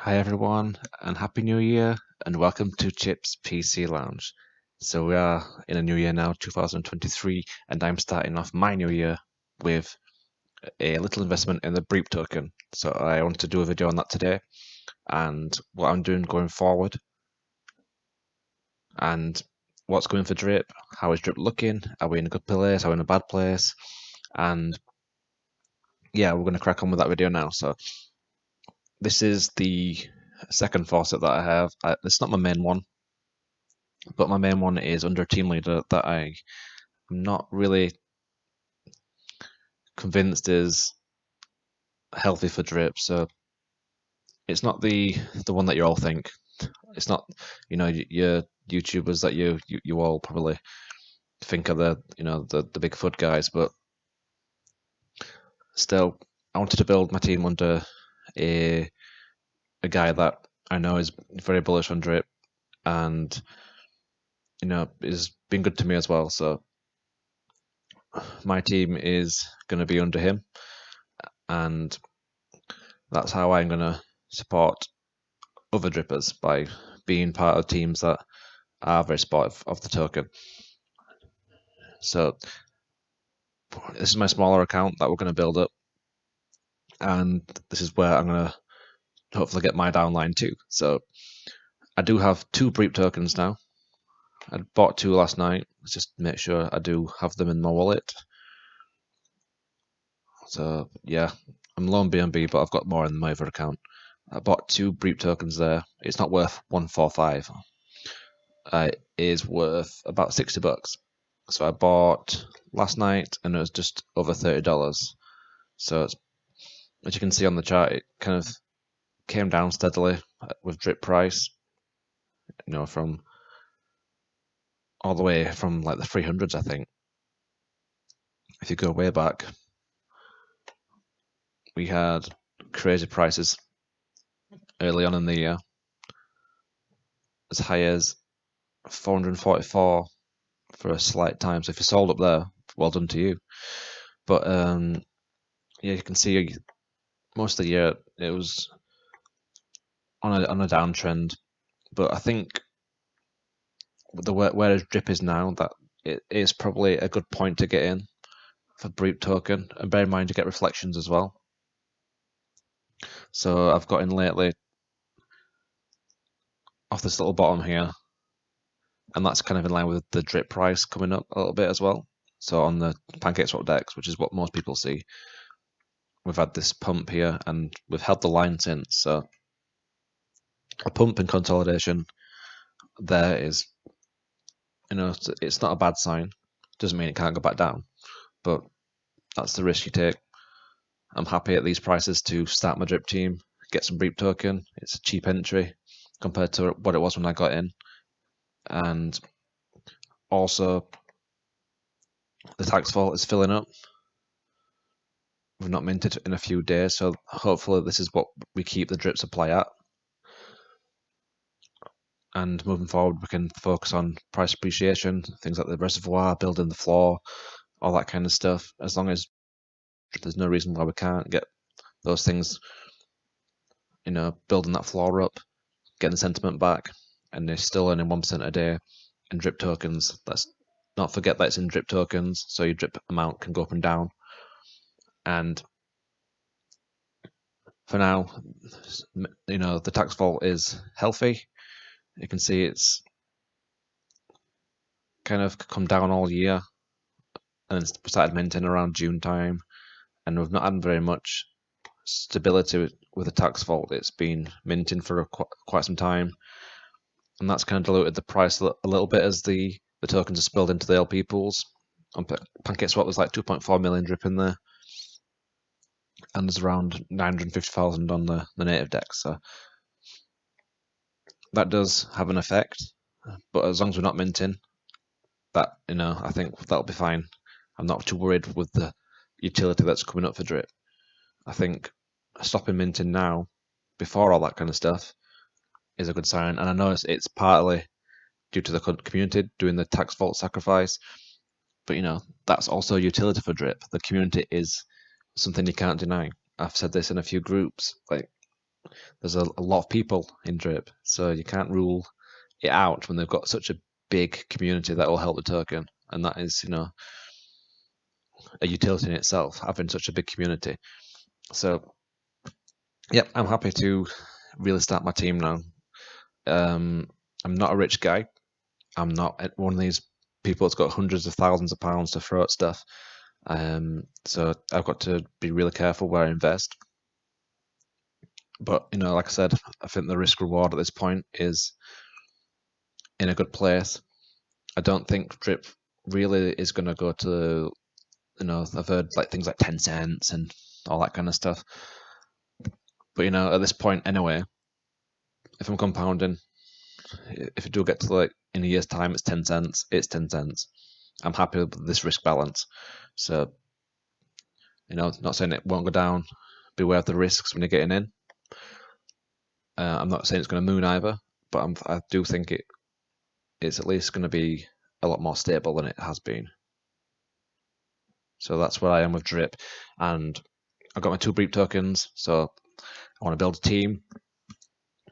Hi everyone, and Happy New Year, and welcome to Chip's PC Lounge. So we are in a new year now, 2023, and I'm starting off my new year with a little investment in the BREEP token. So I want to do a video on that today, and what I'm doing going forward, and what's going for Drip, how is Drip looking, are we in a good place, are we in a bad place, and yeah, we're going to crack on with that video now. So this is the second faucet that I have. It's not my main one, but my main one is under a team leader that I'm not really convinced is healthy for drip. So it's not the one that you all think. It's not, your YouTubers that you all probably think are the big FUD guys, but still, I wanted to build my team under a guy that I know is very bullish on drip and is been good to me as well. So my team is going to be under him, and that's how I'm going to support other drippers by being part of teams that are very supportive of the token. So this is my smaller account that we're going to build up, and this is where I'm going to hopefully get my downline too. So I do have 2 BREEP tokens now. I bought 2 last night. Let's just make sure I do have them in my wallet. So yeah, I'm low on BNB, but I've got more in my other account. I bought 2 BREEP tokens there. It's not worth 145. It is worth about $60. So I bought last night, and it was just over $30. So it's, as you can see on the chart, it kind of came down steadily with drip price, from all the way from like the 300s, I think. If you go way back, we had crazy prices early on in the year, as high as 444 for a slight time. So if you sold up there, well done to you. But yeah, you can see most of the year it was on a downtrend. But I think whereas drip is now, that it is probably a good point to get in for BREEP token, and bear in mind to get reflections as well. So I've got in lately off this little bottom here, and that's kind of in line with the drip price coming up a little bit as well. So on the PancakeSwap DEX, which is what most people see, we've had this pump here, and we've held the line since. So a pump in consolidation there is, it's not a bad sign. Doesn't mean it can't go back down, but that's the risk you take. I'm happy at these prices to start my drip team, get some BREEP token. It's a cheap entry compared to what it was when I got in. And also, the tax vault is filling up. We've not minted in a few days, so hopefully this is what we keep the drip supply at. And moving forward, we can focus on price appreciation, things like the reservoir, building the floor, all that kind of stuff. As long as there's no reason why we can't get those things, building that floor up, getting the sentiment back, and they're still earning 1% a day in drip tokens. Let's not forget that it's in drip tokens, so your drip amount can go up and down. And for now, the tax vault is healthy. You can see it's kind of come down all year, and it's started minting around June time, and we've not had very much stability with the tax vault. It's been minting for quite some time, and that's kind of diluted the price a little bit as the tokens are spilled into the LP pools. On PancakeSwap, there's like 2.4 million drip in there, and there's around 950,000 on the native DEX. So that does have an effect, but as long as we're not minting, that I think that'll be fine. I'm not too worried with the utility that's coming up for drip. I think stopping minting now, before all that kind of stuff, is a good sign. And I know it's partly due to the community doing the tax vault sacrifice, but that's also utility for drip. The community is something you can't deny. I've said this in a few groups. Like, there's a lot of people in drip, so you can't rule it out when they've got such a big community that will help the token, and that is, a utility in itself, having such a big community. So, yep, I'm happy to really start my team now. I'm not a rich guy. I'm not one of these people that's got hundreds of thousands of pounds to throw at stuff. So I've got to be really careful where I invest. But, like I said, I think the risk reward at this point is in a good place. I don't think drip really is going to go to, I've heard like things like 10 cents and all that kind of stuff. But, at this point anyway, if I'm compounding, if it do get to like in a year's time, it's 10 cents, it's 10 cents. I'm happy with this risk balance. So, not saying it won't go down. Beware of the risks when you're getting in. I'm not saying it's going to moon either, but I do think it's at least going to be a lot more stable than it has been. So that's where I am with drip, and I've got my 2 BOUGHT tokens. So I want to build a team.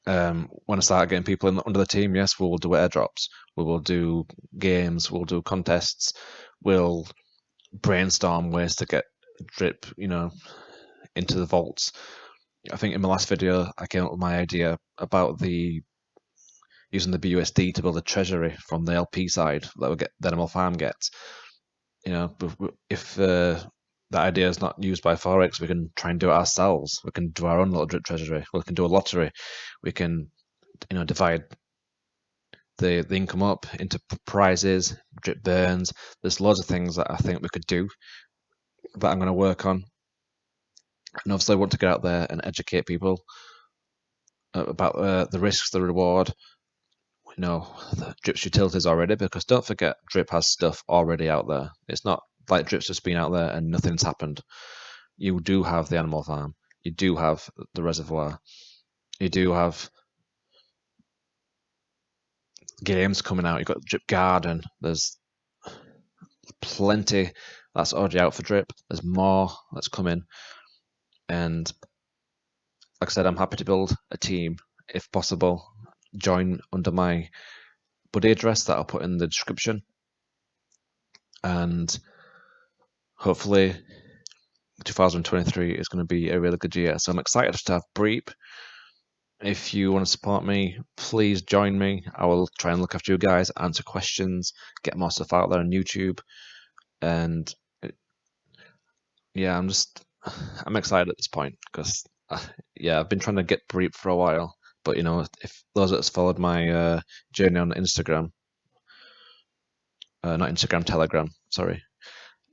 When I start getting people under the team, yes, we will do airdrops, we will do games, we'll do contests, we'll brainstorm ways to get drip, into the vaults. I think in my last video, I came up with my idea about using the BUSD to build a treasury from the LP side that Animal Farm gets. If that idea is not used by Forex, we can try and do it ourselves. We can do our own little drip treasury. We can do a lottery. We can, divide the income up into prizes, drip burns. There's loads of things that I think we could do that I'm going to work on. And obviously, I want to get out there and educate people about the risks, the reward. The drip's utilities already, because don't forget, drip has stuff already out there. It's not like drip's just been out there and nothing's happened. You do have the Animal Farm. You do have the reservoir. You do have games coming out. You've got Drip Garden. There's plenty that's already out for drip. There's more that's coming. And like I said, I'm happy to build a team if possible. Join under my buddy address that I'll put in the description. And hopefully 2023 is going to be a really good year. So I'm excited to have BOUGHT. If you want to support me, please join me. I will try and look after you guys, answer questions, get more stuff out there on YouTube. And yeah, I'm excited at this point because I've been trying to get BOUGHT for a while. But if those that have followed my journey on Instagram, not Instagram, Telegram, sorry,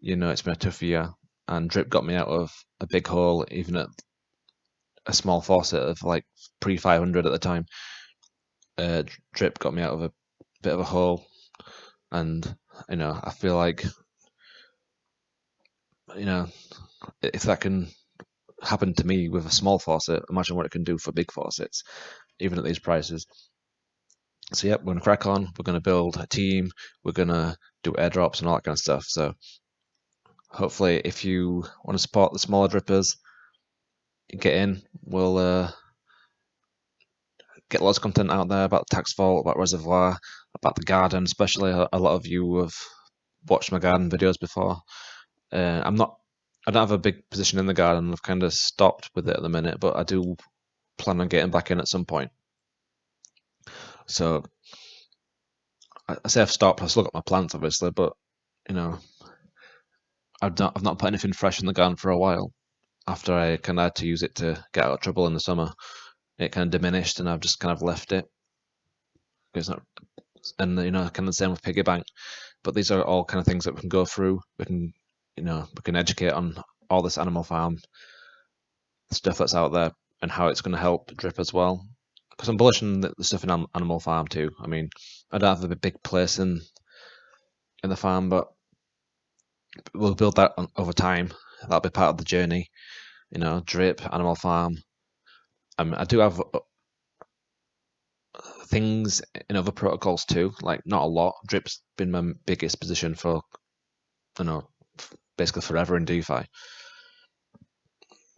it's been a tough year, and drip got me out of a big hole, even at a small faucet of like pre 500 at the time. Drip got me out of a bit of a hole, and I feel like if that can happen to me with a small faucet, imagine what it can do for big faucets, even at these prices. So yep, we're gonna crack on. We're gonna build a team. We're gonna do airdrops and all that kind of stuff. So hopefully, if you want to support the smaller drippers, get in. We'll get lots of content out there about the tax vault, about reservoir, about the garden. Especially a lot of you have watched my garden videos before. I don't have a big position in the garden. I've kind of stopped with it at the minute, but I do plan on getting back in at some point. So I say I've stopped. I've still got my plants, obviously, but I've not put anything fresh in the garden for a while. After I kind of had to use it to get out of trouble in the summer, it kind of diminished, and I've just kind of left it. It's not, and kind of the same with piggy bank. But these are all kind of things that we can go through. We can educate on all this Animal Farm stuff that's out there and how it's going to help drip as well. Because I'm bullish on the stuff in Animal Farm too. I mean, I don't have a big place in the farm, but we'll build that over time. That'll be part of the journey. Drip, Animal Farm. I do have things in other protocols too, like not a lot. Drip's been my biggest position for, basically forever in DeFi.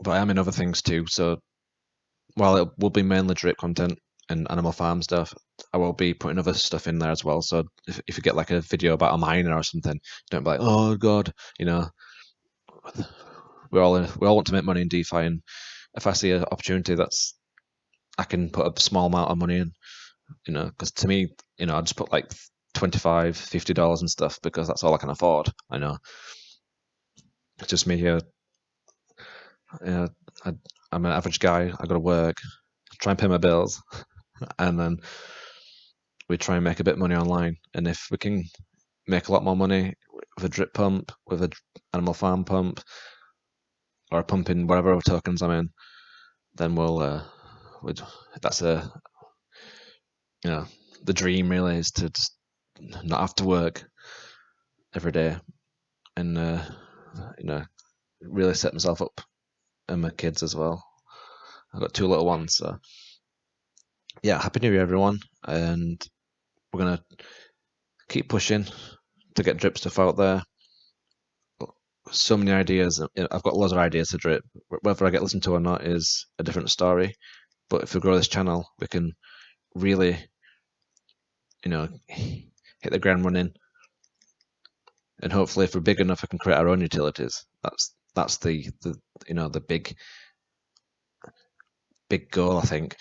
But I am in other things too, so while it will be mainly drip content and Animal Farm stuff, I will be putting other stuff in there as well. So if you get like a video about a miner or something, don't be like, oh god, you know, we all want to make money in DeFi, and if I see an opportunity that's I can put a small amount of money in, you know, because to me, you know, I just put like $25, $50 and stuff because that's all I can afford. I know it's just me here. I'm an average guy. I got to work, try and pay my bills, and then we try and make a bit of money online. And if we can make a lot more money with a drip pump, with an Animal Farm pump, or a pump in whatever tokens I'm in, then that's you know, the dream really is to just not have to work every day and you know, really set myself up and my kids as well. I've got 2 little ones, so yeah, happy New Year everyone, and we're gonna keep pushing to get drip stuff out there. So many ideas. I've got loads of ideas to drip. Whether I get listened to or not is a different story. But if we grow this channel, we can really, you know, hit the ground running. And hopefully, if we're big enough, we can create our own utilities. That's the you know, the big goal, I think,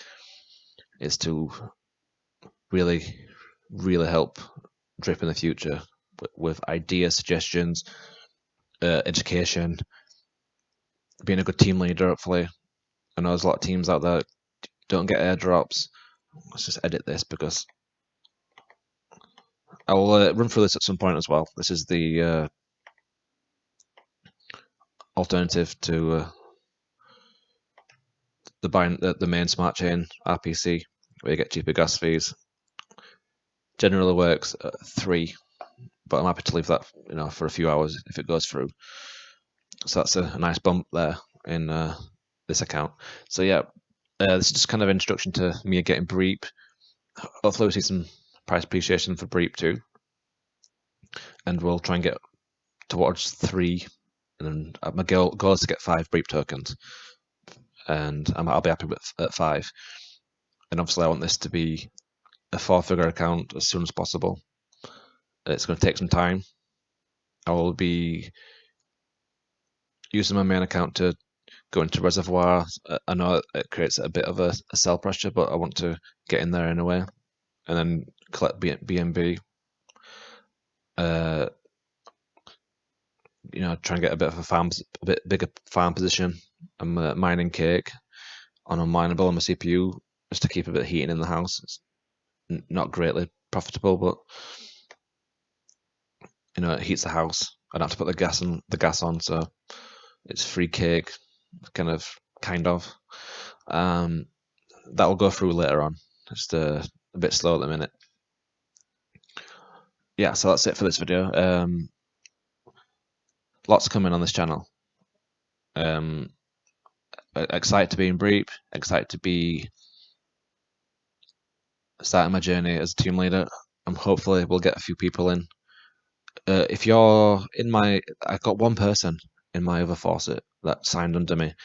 is to really help drip in the future with ideas, suggestions, education, being a good team leader. Hopefully, I know there's a lot of teams out there that don't get airdrops. Let's just edit this because I will run through this at some point as well. This is the alternative to the main smart chain RPC, where you get cheaper gas fees. Generally works at 3, but I'm happy to leave that, you know, for a few hours if it goes through. So that's a nice bump there in this account. So yeah, this is just kind of an introduction to me getting BREEP. Hopefully we see some price appreciation for BREEP too, and we'll try and get towards 3. And then my goal is to get 5 BREEP tokens, and I'll be happy with at 5. And obviously I want this to be a 4-figure account as soon as possible. It's going to take some time. I will be using my main account to go into Reservoir. I know it creates a bit of a sell pressure, but I want to get in there anyway, and then collect BNB. You know, try and get a bit of a bit bigger farm position. I'm mining cake on unminable on my CPU just to keep a bit of heating in the house. It's not greatly profitable, but you know, it heats the house. I don't have to put the gas on, so it's free cake, kind of. That will go through later on. Just a bit slow at the minute. Yeah, so that's it for this video. Lots coming on this channel. Excited to be in BREEP, excited to be starting my journey as a team leader. Hopefully we'll get a few people in. If you're in I've got 1 person in my other faucet that signed under me.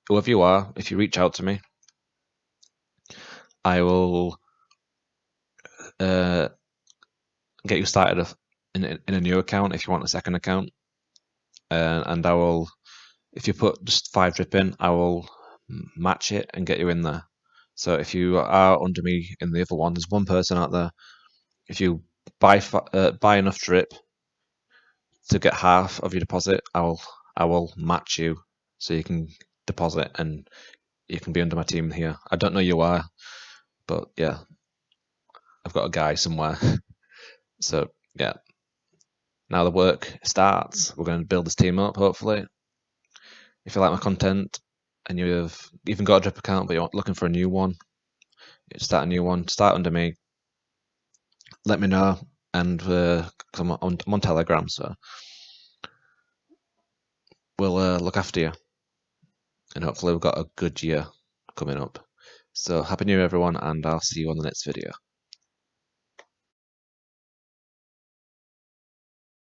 Whoever you are, if you reach out to me, I will get you started in a new account if you want a second account. And I will, if you put just 5 drip in, I will match it and get you in there. So if you are under me in the other one, there's 1 person out there. If you buy enough drip to get half of your deposit, I will match you so you can deposit and you can be under my team here. I don't know you are, but yeah, I've got a guy somewhere. So yeah, now the work starts. We're going to build this team up, hopefully. If you like my content and you've even got a drip account but you're looking for a new one, start a new one, start under me. Let me know, and I'm on Telegram, so we'll look after you, and hopefully we've got a good year coming up. So happy New Year everyone, and I'll see you on the next video.